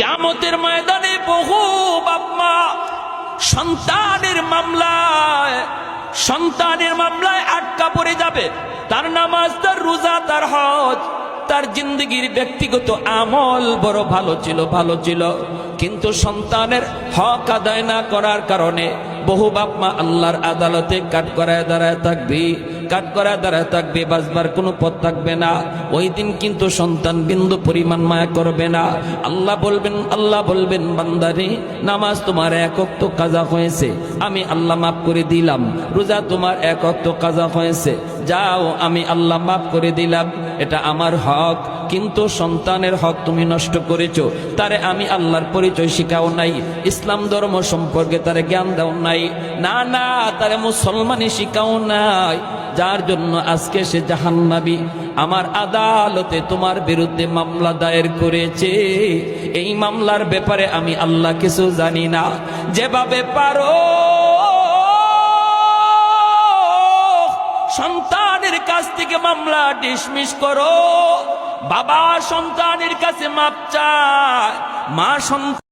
কিয়ামতের ময়দানে বহু বাপ মা সন্তানের মামলায় আটকা পড়ে যাবে। তার নামাজ, তার রোজা, তার হজ, তার জিন্দগির ব্যক্তিগত আমল বড় ভালো ছিল, কিন্তু সন্তানের হক আদায় না করার কারণে বহু বাপ মা আল্লাহর আদালতে কাঠগড়ায় দাঁড়ায় থাকবে, বাঁচবার কোনো পথ থাকবে না। ওই দিন কিন্তু সন্তান বিন্দু পরিমাণ মায়া করবে না। আল্লাহ বলবেন বান্দারে, নামাজ তোমার এক ওয়াক্ত কাজা হয়েছে, আমি আল্লাহ মাফ করে দিলাম। রোজা তোমার এক ওয়াক্ত কাজা হয়েছে, যাও আমি আল্লাহ মাফ করে দিলাম, এটা আমার হক। কিন্তু সন্তানের হক তুমি নষ্ট করেছো, তারে আমি আল্লাহর পরিচয় শিখাও নাই, ইসলাম ধর্ম সম্পর্কে তারে জ্ঞান দাও নাই, না তারে মুসলমানই শিখাও নাই, যার জন্য আজকে সে জাহান্নামী। আমার আদালতে তোমার বিরুদ্ধে মামলা দায়ের করেছে, এই মামলার ব্যাপারে আমি আল্লাহ কিছু জানি না। যেভাবে পারো সন্তানের কাছ থেকে মামলা ডিসমিস করো। বাবা সন্তানের কাছে মাপ চায়, মা সন্তান